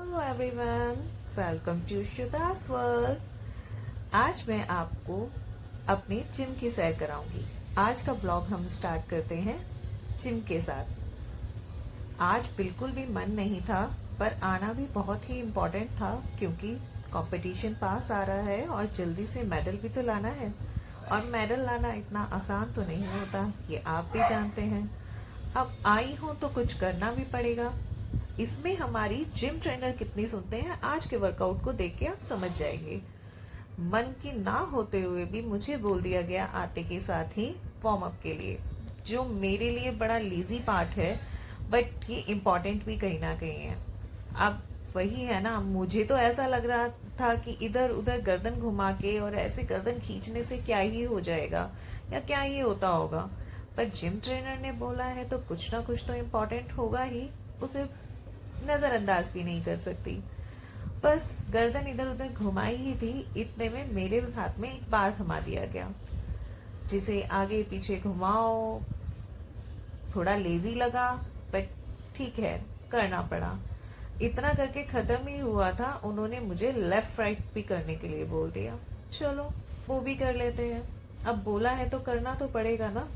Hello everyone, welcome to Shuda's world. आज मैं आपको अपनी जिम की सैर कराऊंगी। आज का व्लॉग हम स्टार्ट करते हैं जिम के साथ। आज बिल्कुल भी मन नहीं था, पर आना भी बहुत ही इम्पोर्टेंट था क्योंकि कंपटीशन पास आ रहा है और जल्दी से मेडल भी तो लाना है। और मेडल लाना इतना आसान तो नहीं होता, ये आप भी जानते हैं। अब आई हूँ तो कुछ करना भी पड़ेगा। इसमें हमारी जिम ट्रेनर कितनी सुनते हैं, आज के वर्कआउट को देख के आप समझ जाएंगे। मन की ना होते हुए भी मुझे बोल दिया गया आते के साथ ही वार्म अप के लिए, जो मेरे लिए बड़ा लेजी पार्ट है, बट ये इम्पोर्टेंट भी कहीं ना कहीं है। अब वही है ना, मुझे तो ऐसा लग रहा था कि इधर उधर गर्दन घुमा के और ऐसे गर्दन खींचने से क्या ही हो जाएगा या क्या ही होता होगा, पर जिम ट्रेनर ने बोला है तो कुछ ना कुछ तो इम्पोर्टेंट होगा ही, उसे नजरअंदाज भी नहीं कर सकती। बस गर्दन इधर उधर घुमाई ही थी, इतने में मेरे हाथ में एक बार थमा दिया गया, जिसे आगे पीछे घुमाओ। थोड़ा लेजी लगा, बट ठीक है, करना पड़ा। इतना करके खत्म ही हुआ था, उन्होंने मुझे लेफ्ट राइट भी करने के लिए बोल दिया। चलो वो भी कर लेते हैं, अब बोला है तो करना तो पड़ेगा ना।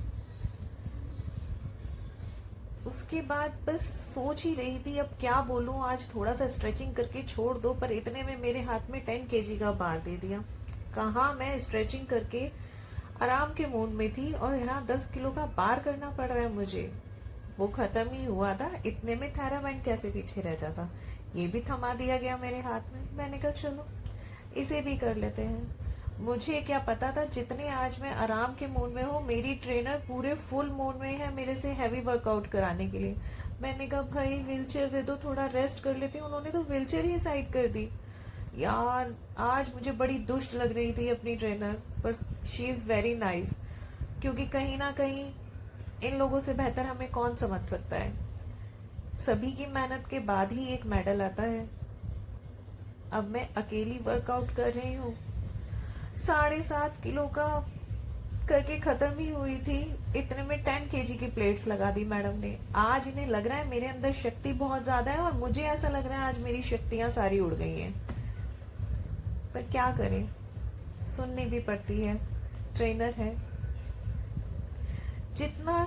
उसके बाद बस सोच ही रही थी अब क्या बोलूं, आज थोड़ा सा स्ट्रेचिंग करके छोड़ दो, पर इतने में मेरे हाथ में 10 kg का बार दे दिया। कहाँ मैं स्ट्रेचिंग करके आराम के मूड में थी और यहाँ 10 किलो का बार करना पड़ रहा है मुझे। वो खत्म ही हुआ था, इतने में थेराबैंड कैसे पीछे रह जाता। ये भी थमा दिया गया मेरे हाथ में। मैंने कहा चलो इसे भी कर लेते हैं। मुझे क्या पता था जितने आज मैं आराम के मूड में हूँ, मेरी ट्रेनर पूरे फुल मूड में है मेरे से हैवी वर्कआउट कराने के लिए। मैंने कहा भाई व्हीलचेयर दे दो, थोड़ा रेस्ट कर लेती हूँ। उन्होंने तो व्हीलचेयर ही साइड कर दी। यार आज मुझे बड़ी दुष्ट लग रही थी अपनी ट्रेनर, पर शी इज़ वेरी नाइस, क्योंकि कहीं ना कहीं इन लोगों से बेहतर हमें कौन समझ सकता है। सभी की मेहनत के बाद ही एक मेडल आता है। अब मैं अकेली वर्कआउट कर रही हूँ, 7.5 किलो का करके खत्म ही हुई थी। इतने में 10 kg की प्लेट्स लगा दी मैडम ने। आज इन्हें लग रहा है मेरे अंदर शक्ति बहुत ज्यादा है, और मुझे ऐसा लग रहा है आज मेरी शक्तियां सारी उड़ गई हैं। पर क्या करें, सुननी भी पड़ती है, ट्रेनर है। जितना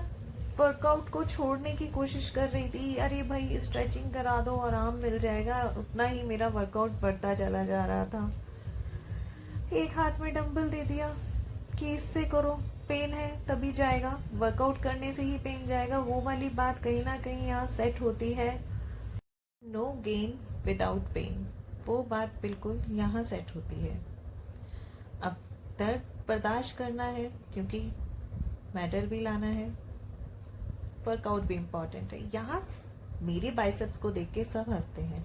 वर्कआउट को छोड़ने की कोशिश कर रही थी, अरे भाई स्ट्रेचिंग करा दो आराम मिल जाएगा, उतना ही मेरा वर्कआउट बढ़ता चला जा रहा था। एक हाथ में डंबल दे दिया कि इससे करो, पेन है तभी जाएगा, वर्कआउट करने से ही पेन जाएगा। वो वाली बात कहीं ना कहीं यहाँ सेट होती है, नो गेन विदाउट पेन। वो बात बिल्कुल यहाँ सेट होती है। अब दर्द बर्दाश्त करना है क्योंकि मेडल भी लाना है, वर्कआउट भी इम्पोर्टेंट है। यहाँ मेरे बाइसेप्स को देख के सब हंसते हैं।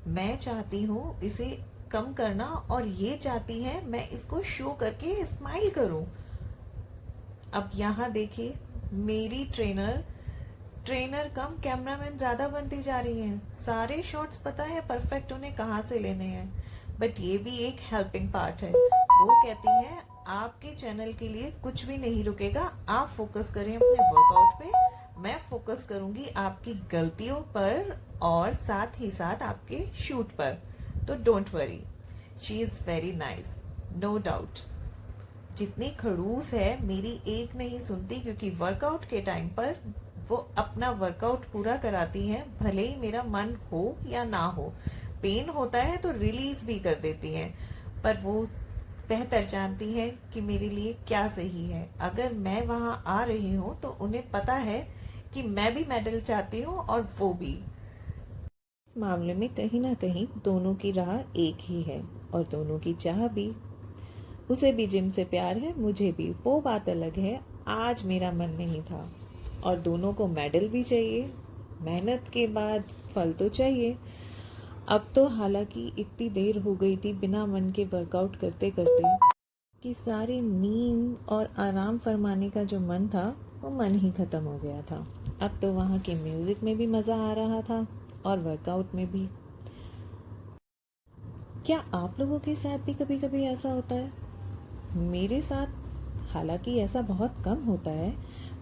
मैं चाहती हूँ इसे कम करना, और ये चाहती है मैं इसको शो करके स्माइल करूं। अब यहाँ देखिए, मेरी ट्रेनर ट्रेनर कम कैमरामैन ज्यादा बनती जा रही हैं। सारे शॉट्स पता है परफेक्ट उन्हें कहाँ से लेने हैं, बट ये भी एक हेल्पिंग पार्ट है। वो कहती है आपके चैनल के लिए कुछ भी नहीं रुकेगा, आप फोकस करें अपने वर्कआउट पे, मैं फोकस करूंगी आपकी गलतियों पर और साथ ही साथ आपके शूट पर। तो don't worry, she is very nice, no doubt. जितनी खड़ूस है, मेरी एक नहीं सुनती, क्योंकि वर्कआउट के टाइम पर वो अपना वर्कआउट पूरा कराती हैं, भले ही मेरा मन हो या ना हो। पेन होता है तो रिलीज भी कर देती हैं, पर वो बेहतर जानती है कि मेरे लिए क्या सही है। अगर मैं वहां आ रही हूँ तो उन्हें पता है कि मैं भी मेडल चाहती हूँ और वो भी। इस मामले में कहीं ना कहीं दोनों की राह एक ही है, और दोनों की चाह भी। उसे भी जिम से प्यार है, मुझे भी, वो बात अलग है। आज मेरा मन नहीं था, और दोनों को मेडल भी चाहिए। मेहनत के बाद फल तो चाहिए। अब तो हालांकि इतनी देर हो गई थी बिना मन के वर्कआउट करते करते कि सारी नींद और आराम फरमाने का जो मन था वो मन ही खत्म हो गया था। अब तो वहाँ के म्यूजिक में भी मज़ा आ रहा था और वर्कआउट में भी। क्या आप लोगों के साथ भी कभी कभी ऐसा होता है? मेरे साथ हालांकि ऐसा बहुत कम होता है,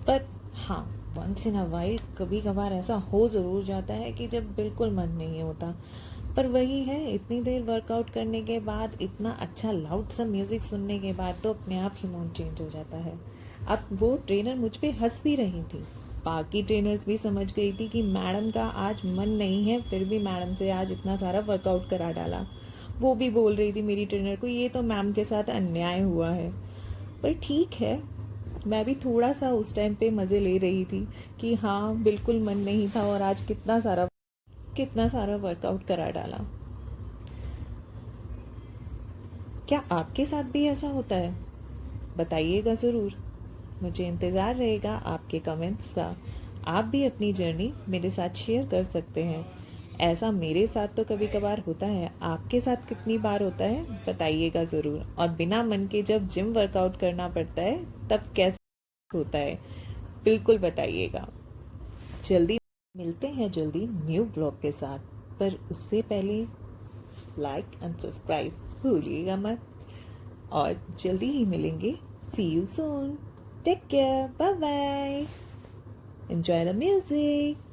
पर हाँ, वंस इन अ वाइल कभी कभार ऐसा हो ज़रूर जाता है कि जब बिल्कुल मन नहीं होता, पर वही है, इतनी देर वर्कआउट करने के बाद, इतना अच्छा लाउड सा म्यूज़िक सुनने के बाद तो अपने आप ही मूड चेंज हो जाता है। अब वो ट्रेनर मुझ पे हंस भी रही थी। बाकी ट्रेनर्स भी समझ गई थी कि मैडम का आज मन नहीं है, फिर भी मैडम से आज इतना सारा वर्कआउट करा डाला। वो भी बोल रही थी मेरी ट्रेनर को, ये तो मैम के साथ अन्याय हुआ है। पर ठीक है, मैं भी थोड़ा सा उस टाइम पे मज़े ले रही थी कि हाँ बिल्कुल मन नहीं था और आज कितना सारा वर्कआउट करा डाला। क्या आपके साथ भी ऐसा होता है? बताइएगा ज़रूर। मुझे इंतज़ार रहेगा आपके कमेंट्स का। आप भी अपनी जर्नी मेरे साथ शेयर कर सकते हैं। ऐसा मेरे साथ तो कभी कभार होता है, आपके साथ कितनी बार होता है बताइएगा ज़रूर। और बिना मन के जब जिम वर्कआउट करना पड़ता है तब कैसे होता है, बिल्कुल बताइएगा। जल्दी मिलते हैं, जल्दी न्यू ब्लॉग के साथ, पर उससे पहले लाइक एंड सब्सक्राइब भूलिएगा मत। और जल्दी ही मिलेंगे। See you soon. Take care, bye bye, enjoy the music.